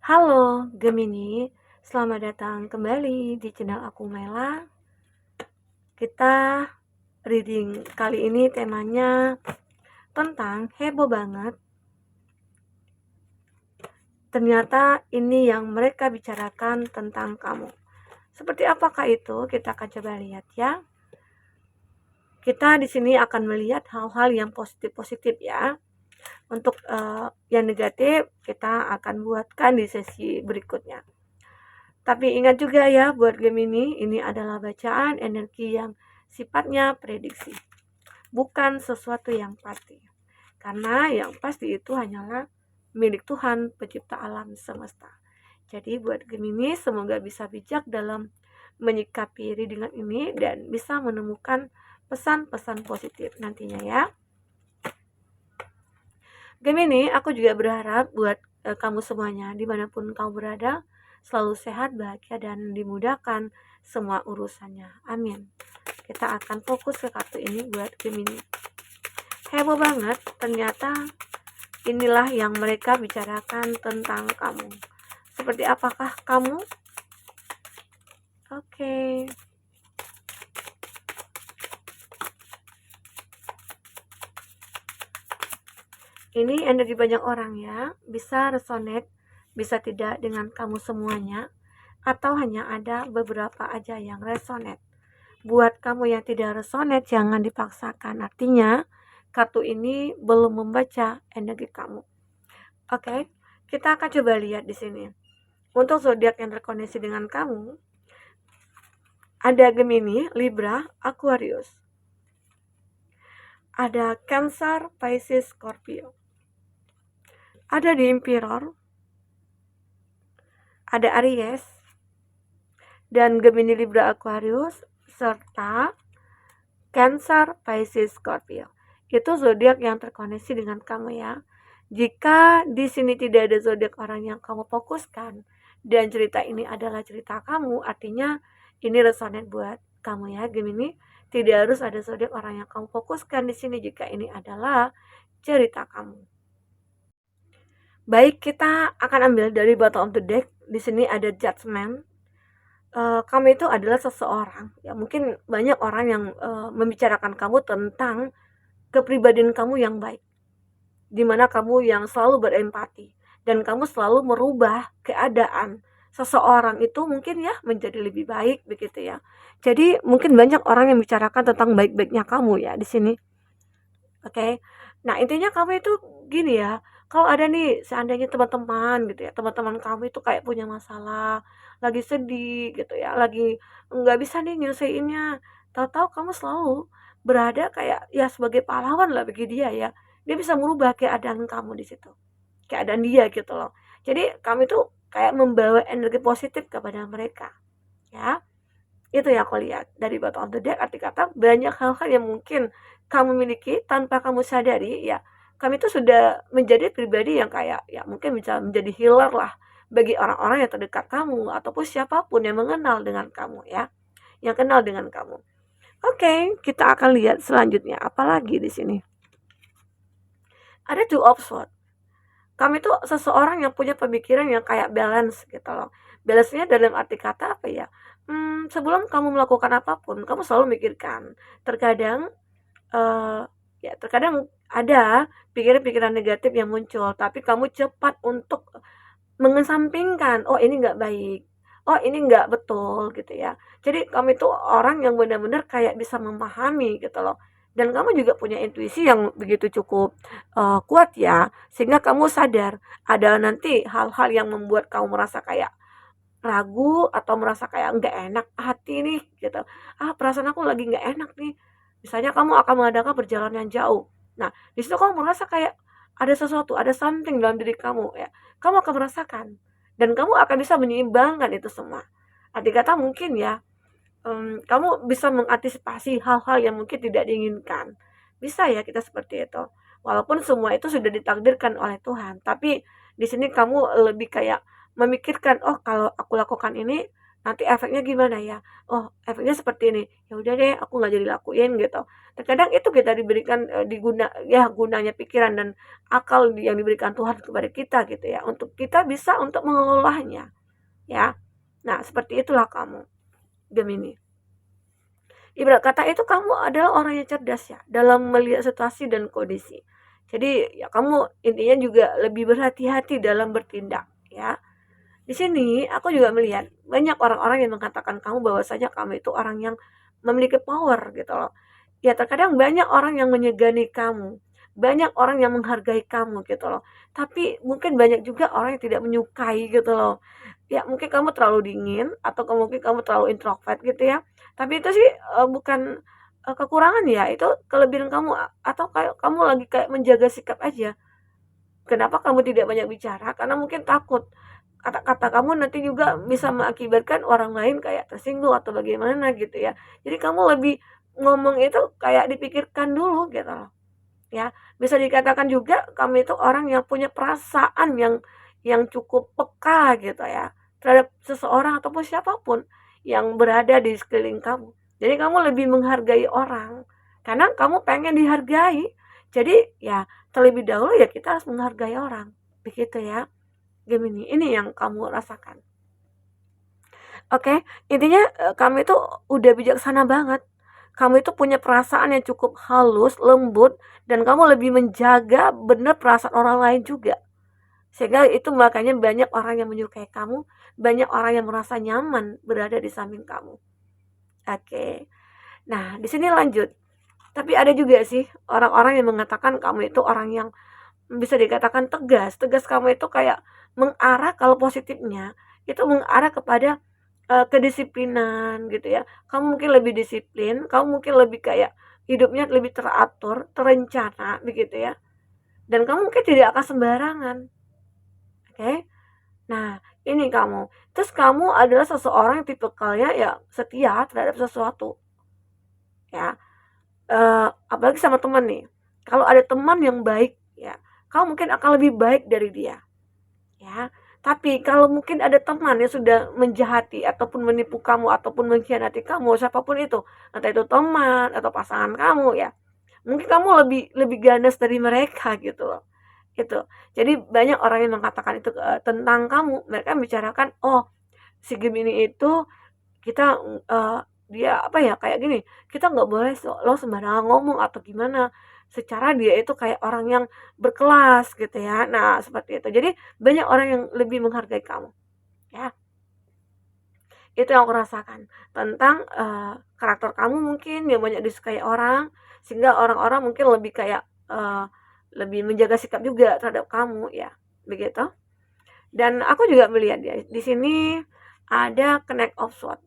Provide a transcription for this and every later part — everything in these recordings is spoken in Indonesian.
Halo Gemini, selamat datang kembali di channel aku Mela. Kita reading kali ini temanya tentang heboh banget. Ternyata ini yang mereka bicarakan tentang kamu. Seperti apakah itu? Kita akan coba lihat ya. Kita di sini akan melihat hal-hal yang positif-positif ya. Untuk yang negatif kita akan buatkan di sesi berikutnya. Tapi ingat juga ya buat Gemini, ini adalah bacaan energi yang sifatnya prediksi, bukan sesuatu yang pasti. Karena yang pasti itu hanyalah milik Tuhan pencipta alam semesta. Jadi buat Gemini semoga bisa bijak dalam menyikapi readingan ini dan bisa menemukan pesan-pesan positif nantinya ya. Gemini, aku juga berharap buat kamu semuanya dimanapun kamu berada selalu sehat, bahagia, dan dimudahkan semua urusannya. Amin. Kita akan fokus ke kartu ini buat Gemini. Heboh banget, ternyata inilah yang mereka bicarakan tentang kamu. Seperti apakah kamu? Oke. Ini energi banyak orang ya, bisa resonate, bisa tidak dengan kamu semuanya, atau hanya ada beberapa aja yang resonate. Buat kamu yang tidak resonate, jangan dipaksakan. Artinya, kartu ini belum membaca energi kamu. Oke, kita akan coba lihat di sini. Untuk zodiak yang terkoneksi dengan kamu, ada Gemini, Libra, Aquarius. Ada Cancer, Pisces, Scorpio. Ada di Emperor, ada Aries, dan Gemini, Libra, Aquarius, serta Cancer, Pisces, Scorpio. Itu zodiak yang terkoneksi dengan kamu ya. Jika di sini tidak ada zodiak orang yang kamu fokuskan dan cerita ini adalah cerita kamu, artinya ini resonate buat kamu ya Gemini. Tidak harus ada zodiak orang yang kamu fokuskan di sini jika ini adalah cerita kamu. Baik, kita akan ambil dari bottom of the deck. Di sini ada Judgment. Kamu itu adalah seseorang ya, mungkin banyak orang yang membicarakan kamu tentang kepribadian kamu yang baik, dimana kamu yang selalu berempati dan kamu selalu merubah keadaan seseorang itu mungkin ya menjadi lebih baik begitu ya. Jadi mungkin banyak orang yang bicarakan tentang baik-baiknya kamu ya di sini. Oke. Nah, intinya kamu itu gini ya, kalau ada nih seandainya teman-teman gitu ya, teman-teman kamu itu kayak punya masalah, lagi sedih gitu ya, lagi nggak bisa nih nyelesainnya, tahu-tahu kamu selalu berada kayak ya sebagai pahlawan lah bagi dia ya. Dia bisa merubah keadaan kamu di situ, keadaan dia gitu loh. Jadi kamu itu kayak membawa energi positif kepada mereka, ya. Itu yang aku lihat dari bottom of the deck, arti kata banyak hal-hal yang mungkin kamu miliki tanpa kamu sadari ya. Kami itu sudah menjadi pribadi yang kayak ya mungkin bisa menjadi healer lah bagi orang-orang yang terdekat kamu ataupun siapapun yang mengenal dengan kamu ya, yang kenal dengan kamu. Oke, kita akan lihat selanjutnya apalagi di sini. Ada two of swords. Kami itu seseorang yang punya pemikiran yang kayak balance gitu loh. Balance-nya dalam arti kata apa ya? Sebelum kamu melakukan apapun, kamu selalu mikirkan. Terkadang ya terkadang ada pikiran-pikiran negatif yang muncul, tapi kamu cepat untuk mengesampingkan, oh ini nggak baik, oh ini nggak betul gitu ya. Jadi kamu itu orang yang benar-benar kayak bisa memahami gitu loh. Dan kamu juga punya intuisi yang begitu cukup kuat ya, sehingga kamu sadar ada nanti hal-hal yang membuat kamu merasa kayak ragu atau merasa kayak nggak enak hati nih gitu. Perasaan aku lagi nggak enak nih. Misalnya kamu akan mengadakan perjalanan yang jauh. Nah, di situ kamu merasa kayak ada sesuatu, ada something dalam diri kamu ya. Kamu akan merasakan dan kamu akan bisa menyeimbangkan itu semua. Arti kata mungkin ya, kamu bisa mengantisipasi hal-hal yang mungkin tidak diinginkan. Bisa ya kita seperti itu. Walaupun semua itu sudah ditakdirkan oleh Tuhan, tapi di sini kamu lebih kayak memikirkan, oh kalau aku lakukan ini nanti efeknya gimana ya? Oh, efeknya seperti ini. Ya udah deh, aku nggak jadi lakuin gitu. Terkadang itu kita diberikan ya gunanya pikiran dan akal yang diberikan Tuhan kepada kita gitu ya, untuk kita bisa untuk mengelolanya ya. Nah, seperti itulah kamu, Gemini. Ibarat kata itu kamu adalah orang yang cerdas ya dalam melihat situasi dan kondisi. Jadi ya kamu intinya juga lebih berhati-hati dalam bertindak ya. Di sini aku juga melihat banyak orang-orang yang mengatakan kamu bahwasanya kamu itu orang yang memiliki power gitu loh. Ya terkadang banyak orang yang menyegani kamu, banyak orang yang menghargai kamu gitu loh. Tapi mungkin banyak juga orang yang tidak menyukai gitu loh. Ya mungkin kamu terlalu dingin atau mungkin kamu terlalu introvert gitu ya. Tapi itu sih bukan kekurangan ya, itu kelebihan kamu atau kayak kamu lagi kayak menjaga sikap aja. Kenapa kamu tidak banyak bicara? Karena mungkin takut kata-kata kamu nanti juga bisa mengakibatkan orang lain kayak tersinggung atau bagaimana gitu ya. Jadi kamu lebih ngomong itu kayak dipikirkan dulu gitu loh. Ya, bisa dikatakan juga kamu itu orang yang punya perasaan yang cukup peka gitu ya terhadap seseorang ataupun siapapun yang berada di sekeliling kamu. Jadi kamu lebih menghargai orang karena kamu pengen dihargai. Jadi ya terlebih dahulu ya kita harus menghargai orang. Begitu ya. Gemini, ini yang kamu rasakan. Oke, intinya kamu itu udah bijaksana banget. Kamu itu punya perasaan yang cukup halus, lembut, dan kamu lebih menjaga benar perasaan orang lain juga. Sehingga itu makanya banyak orang yang menyukai kamu, banyak orang yang merasa nyaman berada di samping kamu. Oke. Nah, di sini lanjut. Tapi ada juga sih orang-orang yang mengatakan kamu itu orang yang bisa dikatakan tegas. Tegas kamu itu kayak mengarah, kalau positifnya itu mengarah kepada kedisiplinan gitu ya. Kamu mungkin lebih disiplin, kamu mungkin lebih kayak hidupnya lebih teratur, terencana begitu ya. Dan kamu mungkin tidak akan sembarangan. Oke. Nah, ini kamu. Terus kamu adalah seseorang yang tipikalnya ya setia terhadap sesuatu. Ya. Apalagi sama teman nih. Kalau ada teman yang baik ya, kamu mungkin akan lebih baik dari dia. Ya. Tapi kalau mungkin ada teman yang sudah menjahati ataupun menipu kamu ataupun mengkhianati kamu, siapapun itu, entah itu teman atau pasangan kamu ya, mungkin kamu lebih lebih ganas dari mereka gitu loh. Gitu. Jadi banyak orang yang mengatakan itu tentang kamu. Mereka membicarakan, "Oh, si Gemini itu kita dia apa ya kayak gini, kita nggak boleh lo sembarangan ngomong atau gimana, secara dia itu kayak orang yang berkelas gitu ya." Nah seperti itu, jadi banyak orang yang lebih menghargai kamu ya. Itu yang aku rasakan tentang karakter kamu mungkin yang banyak disukai orang, sehingga orang-orang mungkin lebih kayak lebih menjaga sikap juga terhadap kamu ya, begitu. Dan aku juga melihat ya di sini ada Knight of Swords.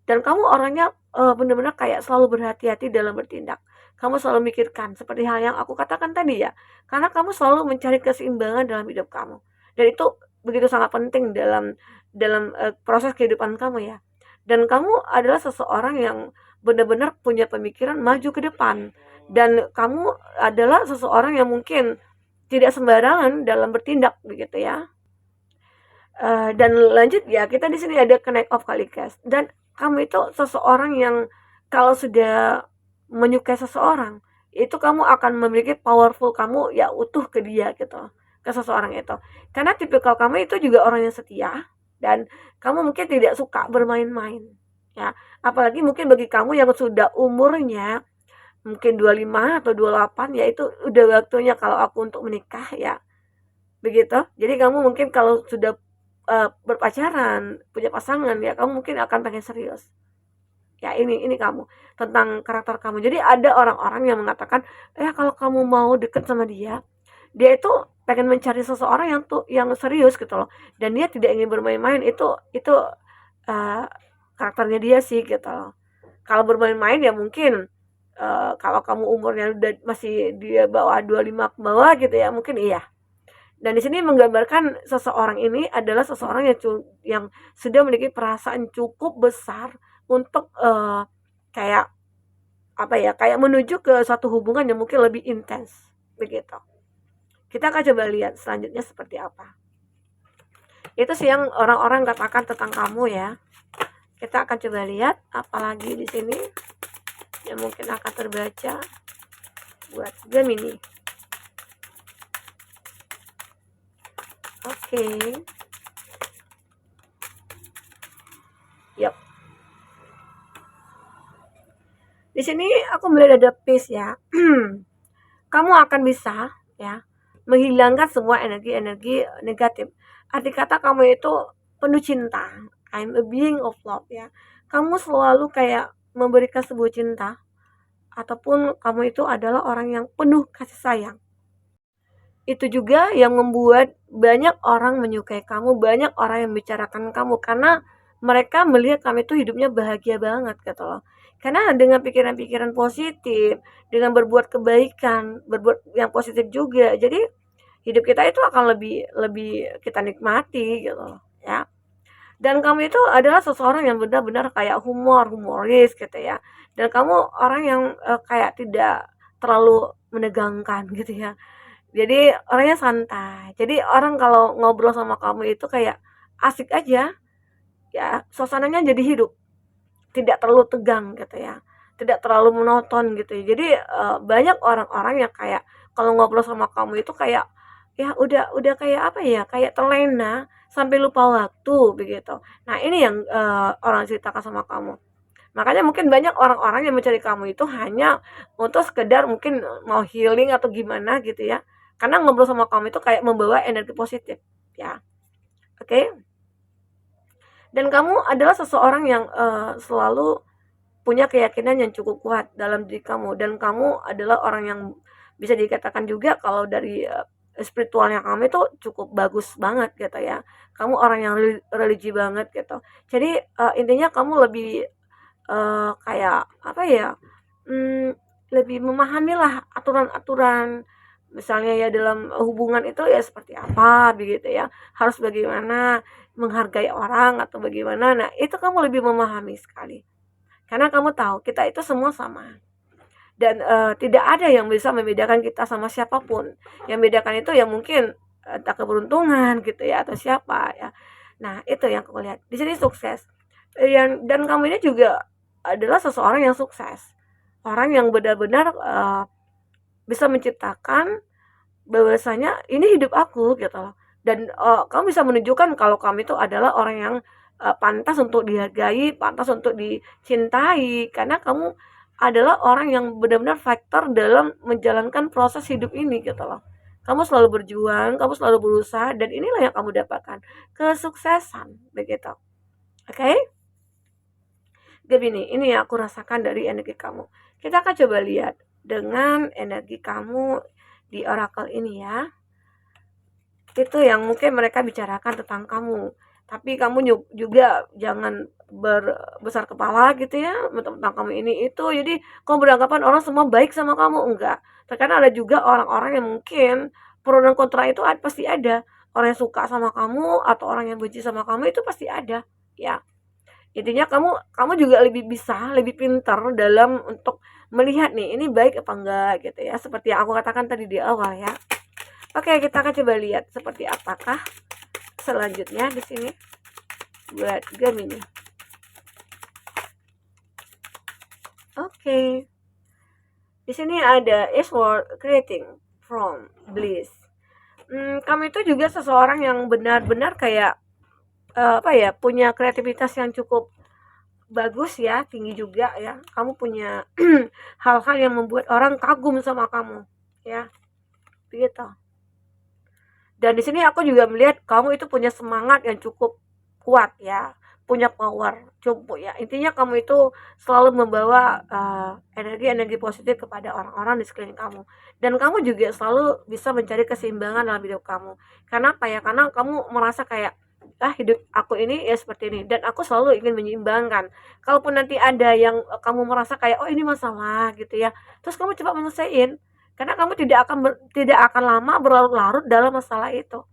Dan kamu orangnya benar-benar kayak selalu berhati-hati dalam bertindak. Kamu selalu mikirkan seperti hal yang aku katakan tadi ya. Karena kamu selalu mencari keseimbangan dalam hidup kamu. Dan itu begitu sangat penting dalam dalam proses kehidupan kamu ya. Dan kamu adalah seseorang yang benar-benar punya pemikiran maju ke depan. Dan kamu adalah seseorang yang mungkin tidak sembarangan dalam bertindak begitu ya. Dan lanjut ya, kita di sini ada Knight of Kalikas dan kamu itu seseorang yang kalau sudah menyukai seseorang, itu kamu akan memiliki powerful kamu ya utuh ke dia gitu, ke seseorang itu. Karena tipikal kamu itu juga orang yang setia dan kamu mungkin tidak suka bermain-main. Ya, apalagi mungkin bagi kamu yang sudah umurnya mungkin 25 atau 28 ya itu udah waktunya kalau aku untuk menikah ya. Begitu. Jadi kamu mungkin kalau sudah berpacaran, punya pasangan ya kamu mungkin akan pengen serius. Ya ini kamu tentang karakter kamu. Jadi ada orang-orang yang mengatakan, kalau kamu mau deket sama dia, dia itu pengen mencari seseorang yang serius gitu loh. Dan dia tidak ingin bermain-main. Itu uh, karakternya dia sih gitu loh. Kalau bermain-main ya mungkin kalau kamu umurnya udah masih dia bawah 25 ke bawah gitu ya, mungkin iya. Dan di sini menggambarkan seseorang ini adalah seseorang yang sudah memiliki perasaan cukup besar untuk kayak apa ya, kayak menuju ke suatu hubungan yang mungkin lebih intens begitu. Kita akan coba lihat selanjutnya seperti apa. Itu sih yang orang-orang katakan tentang kamu ya. Kita akan coba lihat apalagi di sini yang mungkin akan terbaca buat Gemini. Oke. Yuk. Di sini aku melihat ada peace ya. Kamu akan bisa ya menghilangkan semua energi-energi negatif. Arti kata kamu itu penuh cinta. I'm a being of love ya. Kamu selalu kayak memberikan sebuah cinta ataupun kamu itu adalah orang yang penuh kasih sayang. Itu juga yang membuat banyak orang menyukai kamu, banyak orang yang membicarakan kamu karena mereka melihat kamu itu hidupnya bahagia banget gitu loh. Karena dengan pikiran-pikiran positif, dengan berbuat kebaikan, berbuat yang positif juga. Jadi hidup kita itu akan lebih lebih kita nikmati gitu loh, ya. Dan kamu itu adalah seseorang yang benar-benar kayak humoris gitu ya. Dan kamu orang yang kayak tidak terlalu menegangkan gitu ya. Jadi orangnya santai. Jadi orang kalau ngobrol sama kamu itu kayak asik aja, ya suasananya jadi hidup, tidak terlalu tegang gitu ya, tidak terlalu monoton gitu ya. Jadi banyak orang-orang yang kayak kalau ngobrol sama kamu itu kayak ya udah kayak apa ya, kayak terlena sampai lupa waktu begitu. Nah ini yang orang ceritakan sama kamu. Makanya mungkin banyak orang-orang yang mencari kamu itu hanya untuk sekedar mungkin mau healing atau gimana gitu ya. Karena ngobrol sama kamu itu kayak membawa energi positif ya. Oke. Dan kamu adalah seseorang yang selalu punya keyakinan yang cukup kuat dalam diri kamu dan kamu adalah orang yang bisa dikatakan juga kalau dari spiritualnya kamu itu cukup bagus banget gitu ya. Kamu orang yang religi banget gitu. Jadi intinya kamu lebih kayak apa ya, lebih memahamilah aturan-aturan, misalnya ya dalam hubungan itu ya seperti apa begitu ya, harus bagaimana menghargai orang atau bagaimana. Nah, itu kamu lebih memahami sekali. Karena kamu tahu kita itu semua sama dan tidak ada yang bisa membedakan kita sama siapapun. Yang membedakan itu ya mungkin entah keberuntungan gitu ya atau siapa ya. Nah, itu yang aku lihat. Di sini sukses. Yang dan kamu ini juga adalah seseorang yang sukses. Orang yang benar-benar bisa menciptakan bahwasanya ini hidup aku gitu loh. Dan kamu bisa menunjukkan kalau kamu itu adalah orang yang pantas untuk dihargai, pantas untuk dicintai karena kamu adalah orang yang benar-benar faktor dalam menjalankan proses hidup ini gitu loh. Kamu selalu berjuang, kamu selalu berusaha dan inilah yang kamu dapatkan, kesuksesan begitu. Oke? Gemini, ini yang aku rasakan dari energi kamu. Kita akan coba lihat dengan energi kamu di oracle ini ya. Itu yang mungkin mereka bicarakan tentang kamu. Tapi kamu juga jangan besar kepala gitu ya tentang kamu ini itu. Jadi kamu beranggapan orang semua baik sama kamu, enggak. Terkadang ada juga orang-orang yang mungkin pro dan kontra itu pasti ada. Orang yang suka sama kamu atau orang yang benci sama kamu itu pasti ada, ya. Intinya kamu juga lebih bisa, lebih pintar dalam untuk melihat nih ini baik apa enggak gitu ya. Seperti yang aku katakan tadi di awal ya. Oke, kita akan coba lihat seperti apakah selanjutnya di sini buat Gemini. Oke. Di sini ada is worth creating from bliss. Kamu itu juga seseorang yang benar-benar kayak apa ya, punya kreativitas yang cukup bagus ya, tinggi juga ya. Kamu punya hal-hal yang membuat orang kagum sama kamu, ya. Begitu. Dan di sini aku juga melihat kamu itu punya semangat yang cukup kuat ya, punya power cukup ya. Intinya kamu itu selalu membawa energi-energi positif kepada orang-orang di sekeliling kamu. Dan kamu juga selalu bisa mencari keseimbangan dalam hidup kamu. Karena apa ya? Karena kamu merasa kayak hidup aku ini ya seperti ini dan aku selalu ingin menyeimbangkan. Kalaupun nanti ada yang kamu merasa kayak oh ini masalah gitu ya, terus kamu coba menyelesaikan karena kamu tidak akan lama berlarut-larut dalam masalah itu.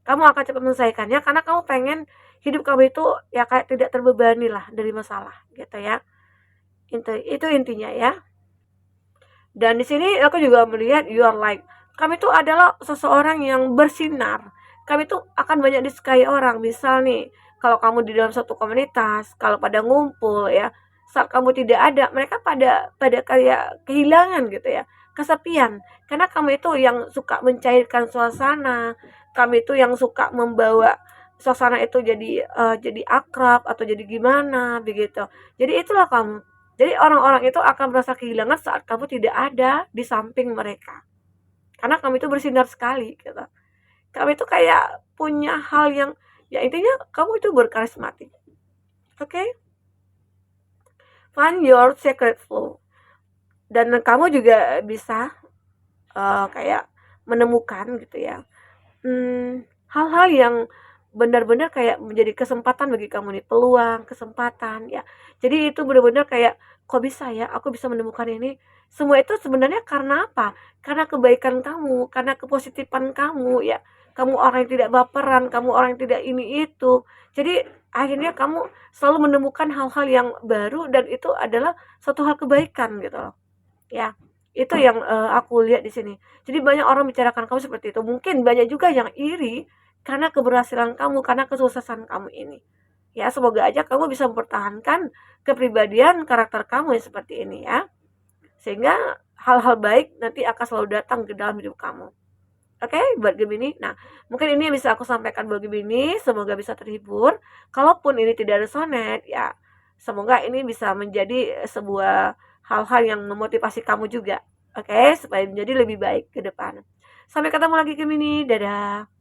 Kamu akan cepat menyelesaikannya karena kamu pengen hidup kamu itu ya kayak tidak terbebani lah dari masalah gitu ya. Itu intinya ya. Dan di sini aku juga melihat you are like, kami itu adalah seseorang yang bersinar. Kami itu akan banyak disukai orang. Misal nih, kalau kamu di dalam suatu komunitas, kalau pada ngumpul ya, saat kamu tidak ada, mereka pada pada kayak kehilangan gitu ya, kesepian. Karena kamu itu yang suka mencairkan suasana, kamu itu yang suka membawa suasana itu jadi akrab atau jadi gimana begitu. Jadi itulah kamu. Jadi orang-orang itu akan merasa kehilangan saat kamu tidak ada di samping mereka. Karena kamu itu bersinar sekali gitu. Kamu itu kayak punya hal yang ya intinya kamu itu berkarismatik. Oke? Okay? Find your secret flow. Dan kamu juga bisa kayak menemukan gitu ya. Hal-hal yang benar-benar kayak menjadi kesempatan bagi kamu nih, peluang, kesempatan ya. Jadi itu benar-benar kayak kok bisa ya aku bisa menemukan ini. Semua itu sebenarnya karena apa? Karena kebaikan kamu, karena kepositifan kamu ya. Kamu orang yang tidak baperan, kamu orang yang tidak ini itu. Jadi akhirnya kamu selalu menemukan hal-hal yang baru dan itu adalah suatu hal kebaikan gitu loh. Ya, itu yang aku lihat di sini. Jadi banyak orang bicarakan kamu seperti itu. Mungkin banyak juga yang iri karena keberhasilan kamu, karena kesuksesan kamu ini. Ya, semoga aja kamu bisa mempertahankan kepribadian karakter kamu yang seperti ini ya. Sehingga hal-hal baik nanti akan selalu datang ke dalam hidup kamu. Oke, buat Gemini. Nah, mungkin ini yang bisa aku sampaikan buat Gemini. Semoga bisa terhibur. Kalaupun ini tidak resonet, ya semoga ini bisa menjadi sebuah hal-hal yang memotivasi kamu juga. Oke, supaya menjadi lebih baik ke depan. Sampai ketemu lagi Gemini. Dadah.